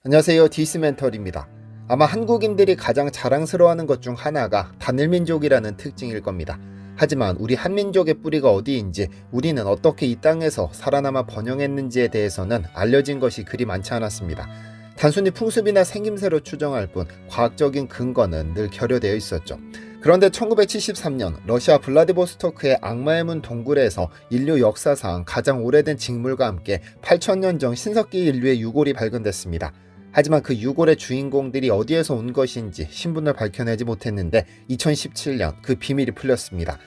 안녕하세요. 디스멘털입니다. 아마 한국인들이 가장 자랑스러워하는 것 중 하나가 단일민족이라는 특징일 겁니다. 하지만 우리 한민족의 뿌리가 어디인지, 우리는 어떻게 이 땅에서 살아남아 번영했는지에 대해서는 알려진 것이 그리 많지 않았습니다. 단순히 풍습이나 생김새로 추정할 뿐 과학적인 근거는 늘 결여되어 있었죠. 그런데 1973년 러시아 블라디보스토크의 악마의 문 동굴에서 인류 역사상 가장 오래된 징물과 함께 8,000년 전 신석기 인류의 유골이 발견됐습니다. 하지만 그 유골의 주인공들이 어디에서 온 것인지 신분을 밝혀내지 못했는데 2017년 그 비밀이 풀렸습니다.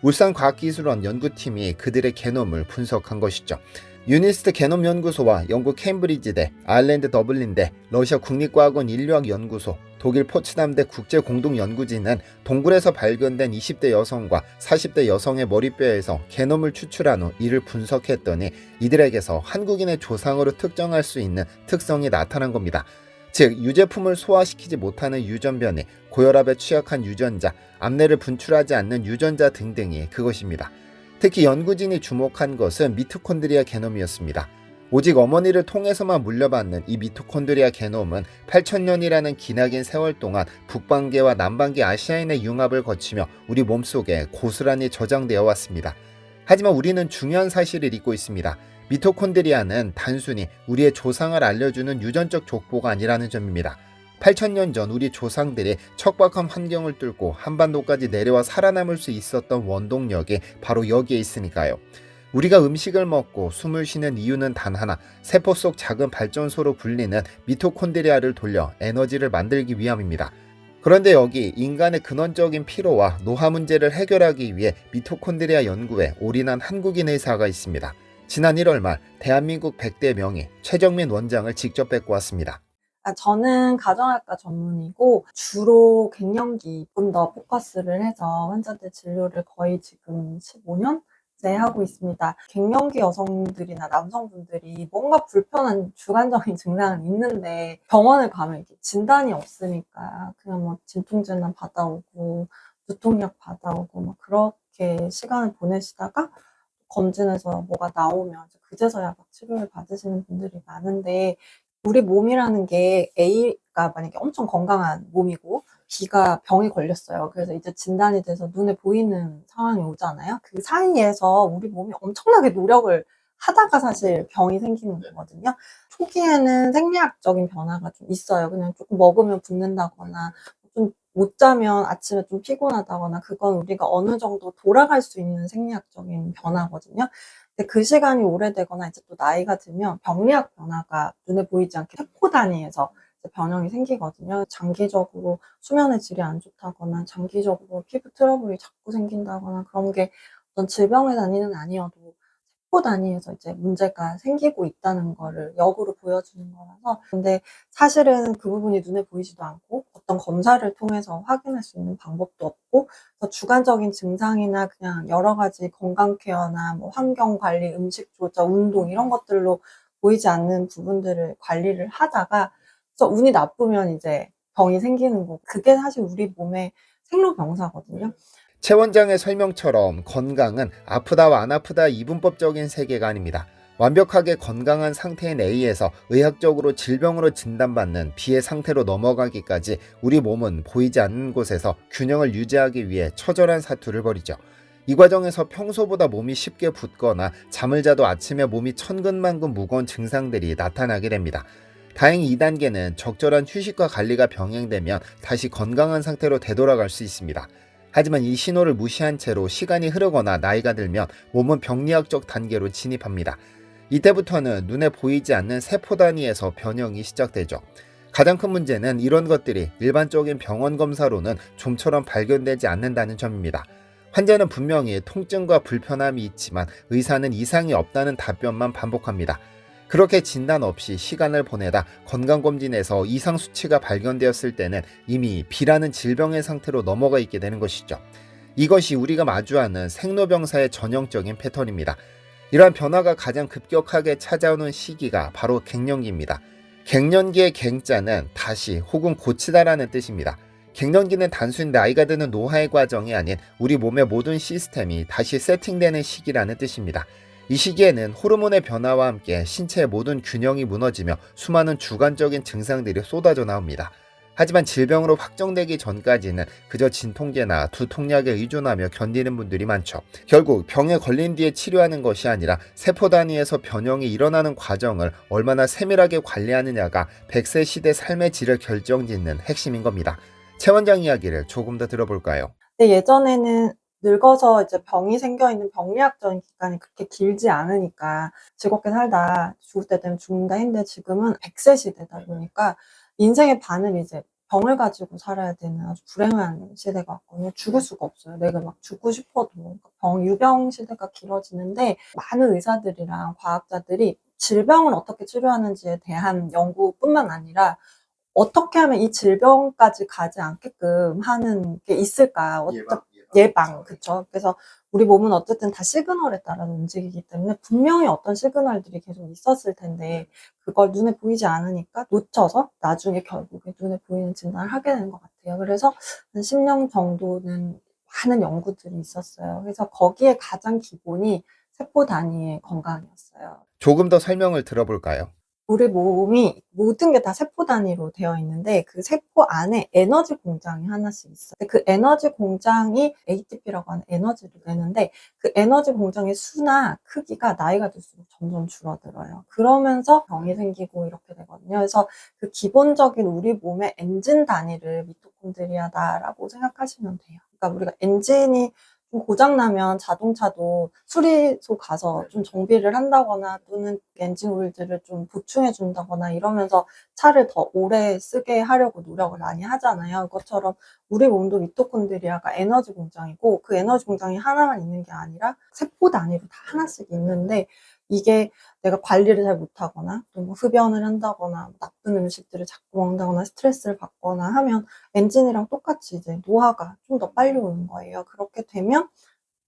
울산과학기술원 연구팀이 그들의 게놈을 분석한 것이죠. 유니스트 게놈 연구소와 영국 케임브리지대, 아일랜드 더블린대, 러시아 국립과학원 인류학연구소, 독일 포츠담대 국제공동연구진은 동굴에서 발견된 20대 여성과 40대 여성의 머리뼈에서 게놈을 추출한 후 이를 분석했더니 이들에게서 한국인의 조상으로 특정할 수 있는 특성이 나타난 겁니다. 즉, 유제품을 소화시키지 못하는 유전변이, 고혈압에 취약한 유전자, 암내를 분출하지 않는 유전자 등등이 그것입니다. 특히 연구진이 주목한 것은 미토콘드리아 게놈이었습니다. 오직 어머니를 통해서만 물려받는 이 미토콘드리아 게놈은 8,000년이라는 기나긴 세월 동안 북방계와 남방계 아시아인의 융합을 거치며 우리 몸속에 고스란히 저장되어 왔습니다. 하지만 우리는 중요한 사실을 잊고 있습니다. 미토콘드리아는 단순히 우리의 조상을 알려주는 유전적 족보가 아니라는 점입니다. 8,000년 전 우리 조상들이 척박한 환경을 뚫고 한반도까지 내려와 살아남을 수 있었던 원동력이 바로 여기에 있으니까요. 우리가 음식을 먹고 숨을 쉬는 이유는 단 하나, 세포 속 작은 발전소로 불리는 미토콘드리아를 돌려 에너지를 만들기 위함입니다. 그런데 여기 인간의 근원적인 피로와 노화 문제를 해결하기 위해 미토콘드리아 연구에 올인한 한국인 의사가 있습니다. 지난 1월 말 대한민국 100대 명의 최정민 원장을 직접 뵙고 왔습니다. 저는 가정의학과 전문이고 주로 갱년기 좀 더 포커스를 해서 환자들 진료를 거의 지금 15년째 하고 있습니다. 갱년기 여성들이나 남성분들이 뭔가 불편한 주관적인 증상은 있는데 병원을 가면 이렇게 진단이 없으니까 그냥 뭐 진통제나 받아오고 두통약 받아오고 막 그렇게 시간을 보내시다가 검진해서 뭐가 나오면 그제서야 막 치료를 받으시는 분들이 많은데, 우리 몸이라는 게 A가 만약에 엄청 건강한 몸이고 B가 병에 걸렸어요. 그래서 이제 진단이 돼서 눈에 보이는 상황이 오잖아요. 그 사이에서 우리 몸이 엄청나게 노력을 하다가 사실 병이 생기는 거거든요. 초기에는 생리학적인 변화가 좀 있어요. 그냥 조금 먹으면 붓는다거나 좀 못 자면 아침에 좀 피곤하다거나, 그건 우리가 어느 정도 돌아갈 수 있는 생리학적인 변화거든요. 근데 그 시간이 오래되거나 이제 또 나이가 들면 병리학 변화가 눈에 보이지 않게 세포 단위에서 변형이 생기거든요. 장기적으로 수면의 질이 안 좋다거나 장기적으로 피부 트러블이 자꾸 생긴다거나, 그런 게 어떤 질병의 단위는 아니어도 세포 단위에서 이제 문제가 생기고 있다는 거를 역으로 보여주는 거라서. 근데 사실은 그 부분이 눈에 보이지도 않고 어떤 검사를 통해서 확인할 수 있는 방법도 없고, 그래서 주관적인 증상이나 그냥 여러 가지 건강 케어나 뭐 환경 관리, 음식 조절, 운동 이런 것들로 보이지 않는 부분들을 관리를 하다가 그래서 운이 나쁘면 이제 병이 생기는 거고, 그게 사실 우리 몸의 생로병사거든요. 최 원장의 설명처럼 건강은 아프다와 안 아프다 이분법적인 세계가 아닙니다. 완벽하게 건강한 상태인 A에서 의학적으로 질병으로 진단받는 B의 상태로 넘어가기까지 우리 몸은 보이지 않는 곳에서 균형을 유지하기 위해 처절한 사투를 벌이죠. 이 과정에서 평소보다 몸이 쉽게 붓거나 잠을 자도 아침에 몸이 천근만근 무거운 증상들이 나타나게 됩니다. 다행히 2단계는 적절한 휴식과 관리가 병행되면 다시 건강한 상태로 되돌아갈 수 있습니다. 하지만 이 신호를 무시한 채로 시간이 흐르거나 나이가 들면 몸은 병리학적 단계로 진입합니다. 이때부터는 눈에 보이지 않는 세포 단위에서 변형이 시작되죠. 가장 큰 문제는 이런 것들이 일반적인 병원 검사로는 좀처럼 발견되지 않는다는 점입니다. 환자는 분명히 통증과 불편함이 있지만 의사는 이상이 없다는 답변만 반복합니다. 그렇게 진단 없이 시간을 보내다 건강검진에서 이상 수치가 발견되었을 때는 이미 B라는 질병의 상태로 넘어가 있게 되는 것이죠. 이것이 우리가 마주하는 생로병사의 전형적인 패턴입니다. 이러한 변화가 가장 급격하게 찾아오는 시기가 바로 갱년기입니다. 갱년기의 갱자는 다시 혹은 고치다라는 뜻입니다. 갱년기는 단순히 나이가 드는 노화의 과정이 아닌 우리 몸의 모든 시스템이 다시 세팅되는 시기라는 뜻입니다. 이 시기에는 호르몬의 변화와 함께 신체의 모든 균형이 무너지며 수많은 주관적인 증상들이 쏟아져 나옵니다. 하지만 질병으로 확정되기 전까지는 그저 진통제나 두통약에 의존하며 견디는 분들이 많죠. 결국 병에 걸린 뒤에 치료하는 것이 아니라 세포 단위에서 변형이 일어나는 과정을 얼마나 세밀하게 관리하느냐가 100세 시대 삶의 질을 결정짓는 핵심인 겁니다. 최 원장 이야기를 조금 더 들어볼까요? 근데 예전에는 늙어서 이제 병이 생겨 있는 병리학적인 기간이 그렇게 길지 않으니까 즐겁게 살다 죽을 때 되면 죽는다 했는데 지금은 100세 시대다 보니까 인생의 반을 이제 병을 가지고 살아야 되는 아주 불행한 시대가 왔거든요. 죽을 수가 없어요. 내가 막 죽고 싶어도. 유병 시대가 길어지는데 많은 의사들이랑 과학자들이 질병을 어떻게 치료하는지에 대한 연구뿐만 아니라 어떻게 하면 이 질병까지 가지 않게끔 하는 게 있을까? 예방, 그쵸? 그래서 우리 몸은 어쨌든 다 시그널에 따라서 움직이기 때문에 분명히 어떤 시그널들이 계속 있었을 텐데 그걸 눈에 보이지 않으니까 놓쳐서 나중에 결국에 눈에 보이는 진단을 하게 되는 것 같아요. 그래서 한 10년 정도는 많은 연구들이 있었어요. 그래서 거기에 가장 기본이 세포 단위의 건강이었어요. 조금 더 설명을 들어볼까요? 우리 몸이 모든 게 다 세포 단위로 되어 있는데 그 세포 안에 에너지 공장이 하나씩 있어요. 그 에너지 공장이 ATP라고 하는 에너지를 내는데 그 에너지 공장의 수나 크기가 나이가 들수록 점점 줄어들어요. 그러면서 병이 생기고 이렇게 되거든요. 그래서 그 기본적인 우리 몸의 엔진 단위를 미토콘드리아다라고 생각하시면 돼요. 그러니까 우리가 엔진이 좀 고장나면 자동차도 수리소 가서 좀 정비를 한다거나 또는 엔진 오일들을 좀 보충해 준다거나 이러면서 차를 더 오래 쓰게 하려고 노력을 많이 하잖아요. 그것처럼 우리 몸도 미토콘드리아가 에너지 공장이고 그 에너지 공장이 하나만 있는 게 아니라 세포 단위로 다 하나씩 있는데 이게 내가 관리를 잘 못하거나 또 뭐 흡연을 한다거나 나쁜 음식들을 자꾸 먹는다거나 스트레스를 받거나 하면 엔진이랑 똑같이 이제 노화가 좀 더 빨리 오는 거예요. 그렇게 되면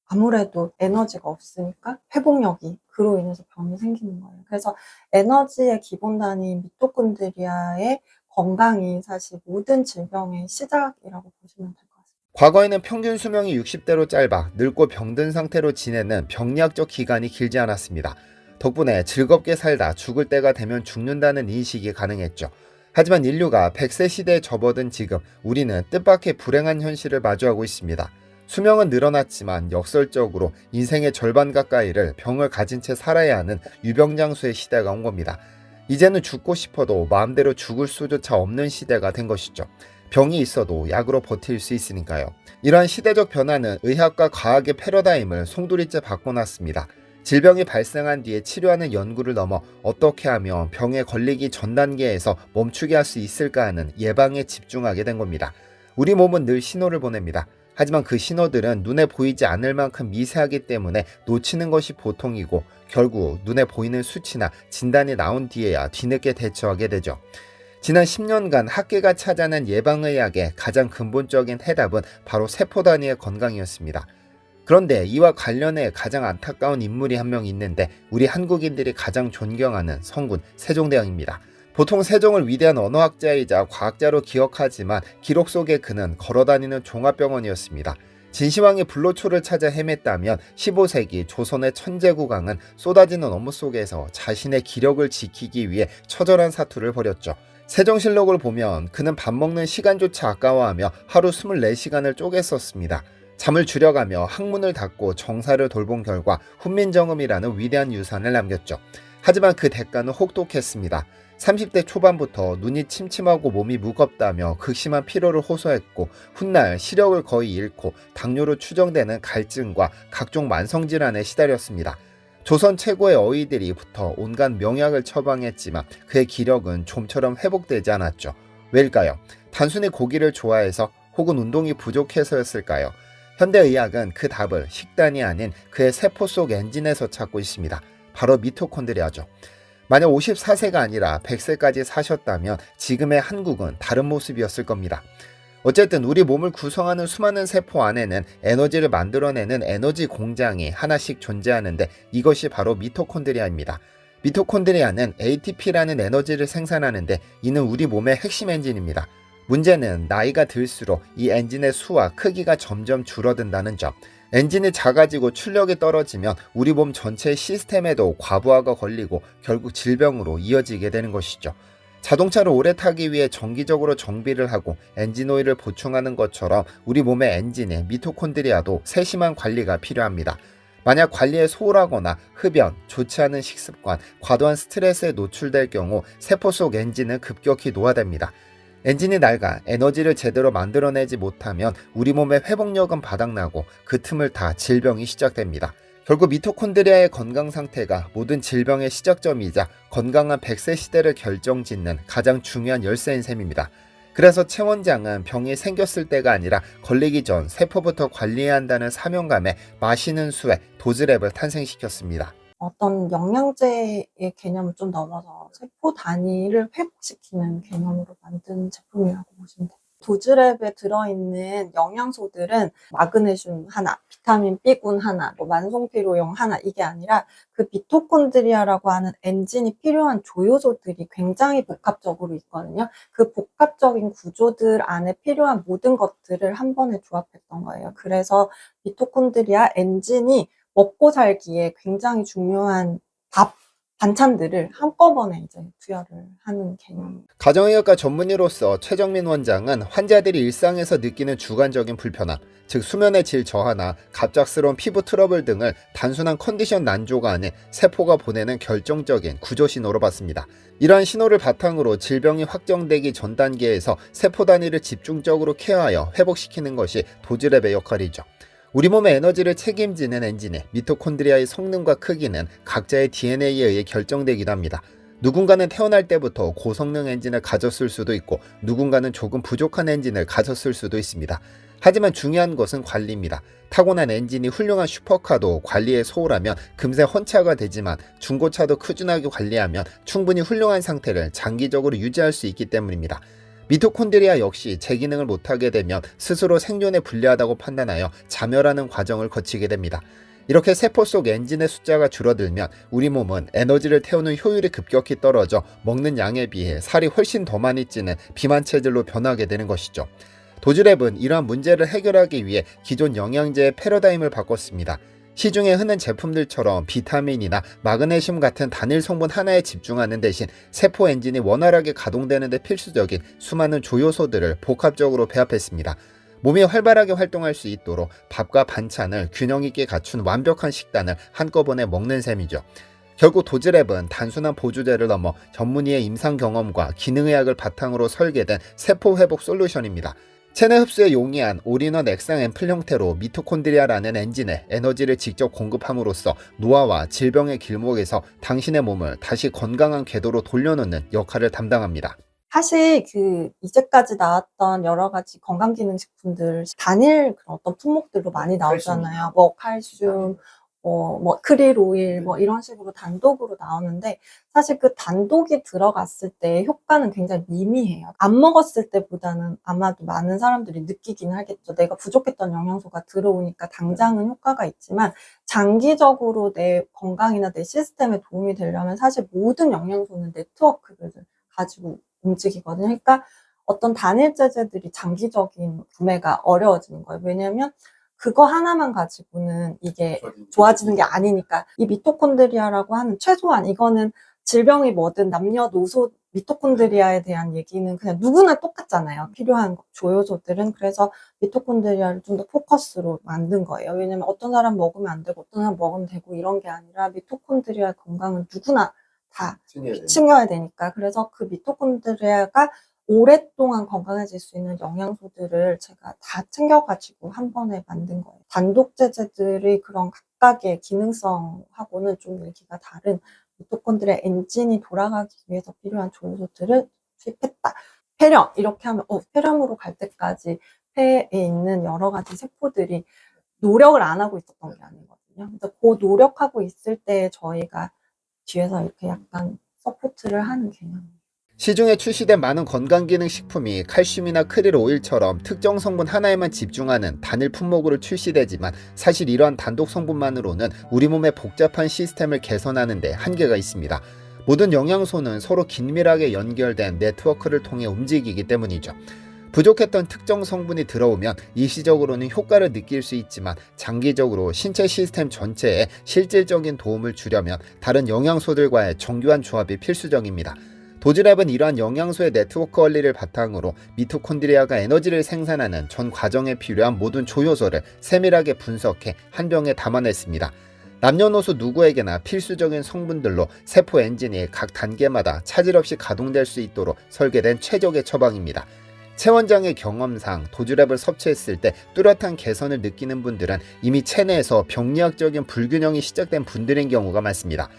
아무래도 에너지가 없으니까 회복력이 그로 인해서 병이 생기는 거예요. 그래서 에너지의 기본 단위인 미토콘드리아의 건강이 사실 모든 질병의 시작이라고 보시면 될 것 같습니다. 과거에는 평균 수명이 60대로 짧아 늙고 병든 상태로 지내는 병리학적 기간이 길지 않았습니다. 덕분에 즐겁게 살다 죽을 때가 되면 죽는다는 인식이 가능했죠. 하지만 인류가 100세 시대에 접어든 지금 우리는 뜻밖의 불행한 현실을 마주하고 있습니다. 수명은 늘어났지만 역설적으로 인생의 절반 가까이를 병을 가진 채 살아야 하는 유병장수의 시대가 온 겁니다. 이제는 죽고 싶어도 마음대로 죽을 수조차 없는 시대가 된 것이죠. 병이 있어도 약으로 버틸 수 있으니까요. 이러한 시대적 변화는 의학과 과학의 패러다임을 송두리째 바꿔놨습니다. 질병이 발생한 뒤에 치료하는 연구를 넘어 어떻게 하면 병에 걸리기 전 단계에서 멈추게 할 수 있을까 하는 예방에 집중하게 된 겁니다. 우리 몸은 늘 신호를 보냅니다. 하지만 그 신호들은 눈에 보이지 않을 만큼 미세하기 때문에 놓치는 것이 보통이고 결국 눈에 보이는 수치나 진단이 나온 뒤에야 뒤늦게 대처하게 되죠. 지난 10년간 학계가 찾아낸 예방의학의 가장 근본적인 해답은 바로 세포 단위의 건강이었습니다. 그런데 이와 관련해 가장 안타까운 인물이 한 명 있는데 우리 한국인들이 가장 존경하는 성군 세종대왕입니다. 보통 세종을 위대한 언어학자이자 과학자로 기억하지만 기록 속에 그는 걸어다니는 종합병원이었습니다. 진시황이 불로초를 찾아 헤맸다면 15세기 조선의 천재국왕은 쏟아지는 업무 속에서 자신의 기력을 지키기 위해 처절한 사투를 벌였죠. 세종실록을 보면 그는 밥 먹는 시간조차 아까워하며 하루 24시간을 쪼개 썼습니다. 잠을 줄여가며 학문을 닫고 정사를 돌본 결과 훈민정음이라는 위대한 유산을 남겼죠. 하지만 그 대가는 혹독했습니다. 30대 초반부터 눈이 침침하고 몸이 무겁다며 극심한 피로를 호소했고 훗날 시력을 거의 잃고 당뇨로 추정되는 갈증과 각종 만성질환에 시달렸습니다. 조선 최고의 어의들이 붙어 온갖 명약을 처방했지만 그의 기력은 좀처럼 회복되지 않았죠. 왜일까요? 단순히 고기를 좋아해서 혹은 운동이 부족해서였을까요? 현대의학은 그 답을 식단이 아닌 그의 세포 속 엔진에서 찾고 있습니다. 바로 미토콘드리아죠. 만약 54세가 아니라 100세까지 사셨다면 지금의 한국은 다른 모습이었을 겁니다. 어쨌든 우리 몸을 구성하는 수많은 세포 안에는 에너지를 만들어내는 에너지 공장이 하나씩 존재하는데 이것이 바로 미토콘드리아입니다. 미토콘드리아는 ATP라는 에너지를 생산하는데 이는 우리 몸의 핵심 엔진입니다. 문제는 나이가 들수록 이 엔진의 수와 크기가 점점 줄어든다는 점. 엔진이 작아지고 출력이 떨어지면 우리 몸 전체 시스템에도 과부하가 걸리고 결국 질병으로 이어지게 되는 것이죠. 자동차를 오래 타기 위해 정기적으로 정비를 하고 엔진 오일을 보충하는 것처럼 우리 몸의 엔진의 미토콘드리아도 세심한 관리가 필요합니다. 만약 관리에 소홀하거나 흡연, 좋지 않은 식습관, 과도한 스트레스에 노출될 경우 세포 속 엔진은 급격히 노화됩니다. 엔진이 낡아 에너지를 제대로 만들어내지 못하면 우리 몸의 회복력은 바닥나고 그 틈을 타 질병이 시작됩니다. 결국 미토콘드리아의 건강 상태가 모든 질병의 시작점이자 건강한 100세 시대를 결정짓는 가장 중요한 열쇠인 셈입니다. 그래서 최 원장은 병이 생겼을 때가 아니라 걸리기 전 세포부터 관리해야 한다는 사명감에 마시는 수에 도즈랩을 탄생시켰습니다. 어떤 영양제의 개념을 좀 넘어서 세포 단위를 회복시키는 개념으로 만든 제품이라고 보시면 돼요. 도즈랩에 들어있는 영양소들은 마그네슘 하나, 비타민 B군 하나, 만성피로용 하나 이게 아니라 그 미토콘드리아라고 하는 엔진이 필요한 조효소들이 굉장히 복합적으로 있거든요. 그 복합적인 구조들 안에 필요한 모든 것들을 한 번에 조합했던 거예요. 그래서 미토콘드리아 엔진이 먹고 살기에 굉장히 중요한 반찬들을 한꺼번에 이제 투여를 하는 개념. 가정의학과 전문의로서 최정민 원장은 환자들이 일상에서 느끼는 주관적인 불편함, 즉 수면의 질 저하나 갑작스러운 피부 트러블 등을 단순한 컨디션 난조가 아닌 세포가 보내는 결정적인 구조 신호로 봤습니다. 이러한 신호를 바탕으로 질병이 확정되기 전 단계에서 세포 단위를 집중적으로 케어하여 회복시키는 것이 도즈랩의 역할이죠. 우리 몸의 에너지를 책임지는 엔진의 미토콘드리아의 성능과 크기는 각자의 DNA에 의해 결정되기도 합니다. 누군가는 태어날 때부터 고성능 엔진을 가졌을 수도 있고 누군가는 조금 부족한 엔진을 가졌을 수도 있습니다. 하지만 중요한 것은 관리입니다. 타고난 엔진이 훌륭한 슈퍼카도 관리에 소홀하면 금세 헌차가 되지만 중고차도 꾸준하게 관리하면 충분히 훌륭한 상태를 장기적으로 유지할 수 있기 때문입니다. 미토콘드리아 역시 제 기능을 못하게 되면 스스로 생존에 불리하다고 판단하여 자멸하는 과정을 거치게 됩니다. 이렇게 세포 속 엔진의 숫자가 줄어들면 우리 몸은 에너지를 태우는 효율이 급격히 떨어져 먹는 양에 비해 살이 훨씬 더 많이 찌는 비만 체질로 변하게 되는 것이죠. 도즈랩은 이러한 문제를 해결하기 위해 기존 영양제의 패러다임을 바꿨습니다. 시중에 흔한 제품들처럼 비타민이나 마그네슘 같은 단일 성분 하나에 집중하는 대신 세포 엔진이 원활하게 가동되는 데 필수적인 수많은 조효소들을 복합적으로 배합했습니다. 몸이 활발하게 활동할 수 있도록 밥과 반찬을 균형 있게 갖춘 완벽한 식단을 한꺼번에 먹는 셈이죠. 결국 도즈랩은 단순한 보조제를 넘어 전문의의 임상 경험과 기능의학을 바탕으로 설계된 세포 회복 솔루션입니다. 체내 흡수에 용이한 올인원 액상 앰플 형태로 미토콘드리아라는 엔진에 에너지를 직접 공급함으로써 노화와 질병의 길목에서 당신의 몸을 다시 건강한 궤도로 돌려놓는 역할을 담당합니다. 사실 이제까지 나왔던 여러 가지 건강기능식품들 단일 그런 어떤 품목들로 많이 나오잖아요. 칼슘, 크릴 오일, 이런 식으로 단독으로 나오는데, 사실 그 단독이 들어갔을 때 효과는 굉장히 미미해요. 안 먹었을 때보다는 아마도 많은 사람들이 느끼긴 하겠죠. 내가 부족했던 영양소가 들어오니까 당장은 효과가 있지만, 장기적으로 내 건강이나 내 시스템에 도움이 되려면 사실 모든 영양소는 네트워크를 가지고 움직이거든요. 그러니까 어떤 단일 제제들이 장기적인 구매가 어려워지는 거예요. 왜냐면 그거 하나만 가지고는 이게 좋아지는 게 아니니까. 이 미토콘드리아라고 하는 최소한 이거는 질병이 뭐든 남녀노소 미토콘드리아에 대한 얘기는 그냥 누구나 똑같잖아요. 필요한 조효소들은. 그래서 미토콘드리아를 좀 더 포커스로 만든 거예요. 왜냐면 어떤 사람 먹으면 안 되고 어떤 사람 먹으면 되고 이런 게 아니라 미토콘드리아의 건강은 누구나 다 챙겨야 되니까. 그래서 그 미토콘드리아가 오랫동안 건강해질 수 있는 영양소들을 제가 다 챙겨가지고 한 번에 만든 거예요. 단독 제제들이 그런 각각의 기능성하고는 좀 얘기가 다른 미토콘드리아 엔진이 돌아가기 위해서 필요한 조효소들을 투입했다. 폐렴 이렇게 하면 폐렴으로 갈 때까지 폐에 있는 여러 가지 세포들이 노력을 안 하고 있었던 게 아니거든요. 그래서 그 노력하고 있을 때 저희가 뒤에서 이렇게 약간 서포트를 하는 개념이에요. 시중에 출시된 많은 건강기능식품이 칼슘이나 크릴 오일처럼 특정 성분 하나에만 집중하는 단일 품목으로 출시되지만 사실 이러한 단독 성분만으로는 우리 몸의 복잡한 시스템을 개선하는 데 한계가 있습니다. 모든 영양소는 서로 긴밀하게 연결된 네트워크를 통해 움직이기 때문이죠. 부족했던 특정 성분이 들어오면 일시적으로는 효과를 느낄 수 있지만 장기적으로 신체 시스템 전체에 실질적인 도움을 주려면 다른 영양소들과의 정교한 조합이 필수적입니다. 도즈랩은 이러한 영양소의 네트워크 원리를 바탕으로 미토콘드리아가 에너지를 생산하는 전 과정에 필요한 모든 조효소를 세밀하게 분석해 한 병에 담아냈습니다. 남녀노소 누구에게나 필수적인 성분들로 세포 엔진이 각 단계마다 차질 없이 가동될 수 있도록 설계된 최적의 처방입니다. 최 원장의 경험상 도즈랩을 섭취했을 때 뚜렷한 개선을 느끼는 분들은 이미 체내에서 병리학적인 불균형이 시작된 분들인 경우가 많습니다.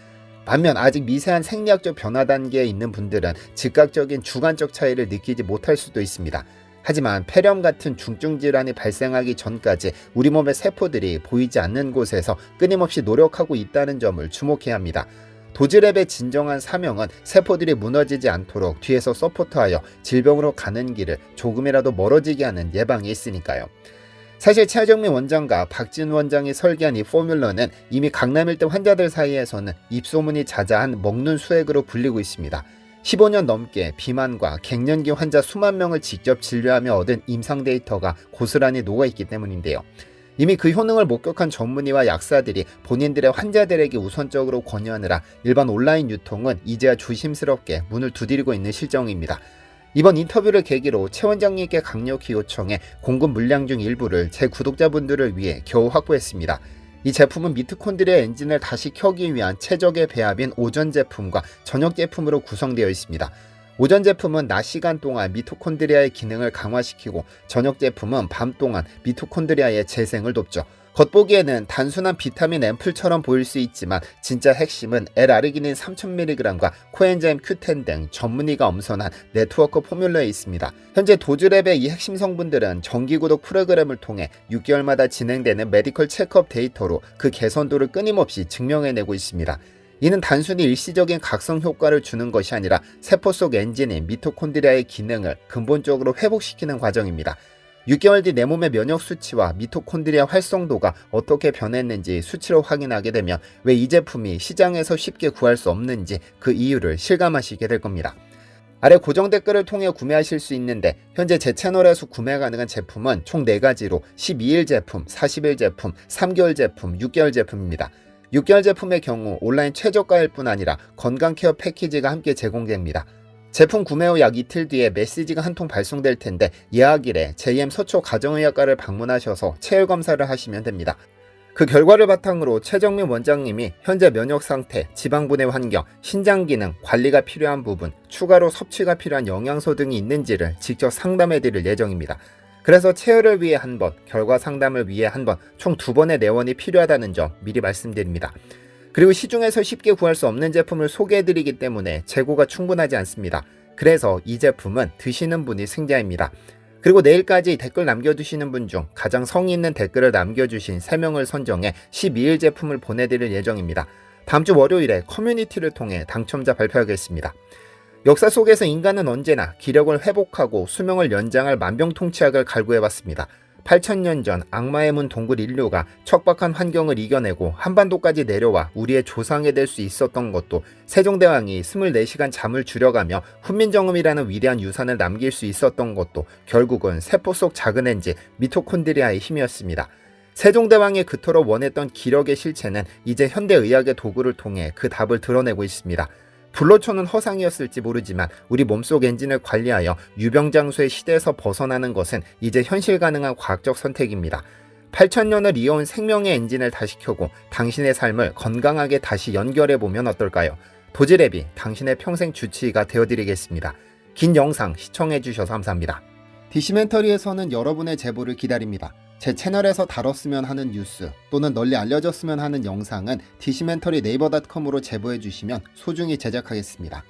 반면 아직 미세한 생리학적 변화 단계에 있는 분들은 즉각적인 주관적 차이를 느끼지 못할 수도 있습니다. 하지만 폐렴 같은 중증 질환이 발생하기 전까지 우리 몸의 세포들이 보이지 않는 곳에서 끊임없이 노력하고 있다는 점을 주목해야 합니다. 도즈랩의 진정한 사명은 세포들이 무너지지 않도록 뒤에서 서포트하여 질병으로 가는 길을 조금이라도 멀어지게 하는 예방에 있으니까요. 사실 최정민 원장과 박진 원장이 설계한 이 포뮬러는 이미 강남일대 환자들 사이에서는 입소문이 자자한 먹는 수액으로 불리고 있습니다. 15년 넘게 비만과 갱년기 환자 수만 명을 직접 진료하며 얻은 임상 데이터가 고스란히 녹아있기 때문인데요. 이미 그 효능을 목격한 전문의와 약사들이 본인들의 환자들에게 우선적으로 권유하느라 일반 온라인 유통은 이제야 조심스럽게 문을 두드리고 있는 실정입니다. 이번 인터뷰를 계기로 최 원장님께 강력히 요청해 공급 물량 중 일부를 제 구독자분들을 위해 겨우 확보했습니다. 이 제품은 미토콘드리아 엔진을 다시 켜기 위한 최적의 배합인 오전 제품과 저녁 제품으로 구성되어 있습니다. 오전 제품은 낮 시간 동안 미토콘드리아의 기능을 강화시키고 저녁 제품은 밤 동안 미토콘드리아의 재생을 돕죠. 겉보기에는 단순한 비타민 앰플처럼 보일 수 있지만 진짜 핵심은 L-아르기닌 3000mg과 코엔자임 Q10 등 전문의가 엄선한 네트워크 포뮬러에 있습니다. 현재 도즈랩의 이 핵심 성분들은 정기구독 프로그램을 통해 6개월마다 진행되는 메디컬 체크업 데이터로 그 개선도를 끊임없이 증명해내고 있습니다. 이는 단순히 일시적인 각성 효과를 주는 것이 아니라 세포 속 엔진인 미토콘드리아의 기능을 근본적으로 회복시키는 과정입니다. 6개월 뒤 내 몸의 면역 수치와 미토콘드리아 활성도가 어떻게 변했는지 수치로 확인하게 되면 왜 이 제품이 시장에서 쉽게 구할 수 없는지 그 이유를 실감하시게 될 겁니다. 아래 고정 댓글을 통해 구매하실 수 있는데 현재 제 채널에서 구매 가능한 제품은 총 4가지로 12일 제품, 40일 제품, 3개월 제품, 6개월 제품입니다. 6개월 제품의 경우 온라인 최저가일 뿐 아니라 건강케어 패키지가 함께 제공됩니다. 제품 구매 후 약 이틀 뒤에 메시지가 한 통 발송될 텐데 예약일에 JM 서초 가정의학과를 방문하셔서 체열 검사를 하시면 됩니다. 그 결과를 바탕으로 최정민 원장님이 현재 면역 상태, 지방 분해 환경, 신장 기능, 관리가 필요한 부분, 추가로 섭취가 필요한 영양소 등이 있는지를 직접 상담해 드릴 예정입니다. 그래서 체열을 위해 한 번, 결과 상담을 위해 한 번, 총 2번의 내원이 필요하다는 점 미리 말씀드립니다. 그리고 시중에서 쉽게 구할 수 없는 제품을 소개해드리기 때문에 재고가 충분하지 않습니다. 그래서 이 제품은 드시는 분이 승자입니다. 그리고 내일까지 댓글 남겨주시는 분 중 가장 성의 있는 댓글을 남겨주신 3명을 선정해 12일 제품을 보내드릴 예정입니다. 다음 주 월요일에 커뮤니티를 통해 당첨자 발표하겠습니다. 역사 속에서 인간은 언제나 기력을 회복하고 수명을 연장할 만병통치약을 갈구해왔습니다. 8000년 전 악마의 문 동굴 인류가 척박한 환경을 이겨내고 한반도까지 내려와 우리의 조상이 될 수 있었던 것도 세종대왕이 24시간 잠을 줄여가며 훈민정음이라는 위대한 유산을 남길 수 있었던 것도 결국은 세포 속 작은 엔진 미토콘드리아의 힘이었습니다. 세종대왕이 그토록 원했던 기력의 실체는 이제 현대의학의 도구를 통해 그 답을 드러내고 있습니다. 불로초는 허상이었을지 모르지만 우리 몸속 엔진을 관리하여 유병장수의 시대에서 벗어나는 것은 이제 현실 가능한 과학적 선택입니다. 8000년을 이어온 생명의 엔진을 다시 켜고 당신의 삶을 건강하게 다시 연결해보면 어떨까요? 도즈랩이 당신의 평생 주치의가 되어드리겠습니다. 긴 영상 시청해주셔서 감사합니다. 디시멘터리에서는 여러분의 제보를 기다립니다. 제 채널에서 다뤘으면 하는 뉴스 또는 널리 알려졌으면 하는 영상은 디시멘터리 네이버닷컴으로 제보해 주시면 소중히 제작하겠습니다.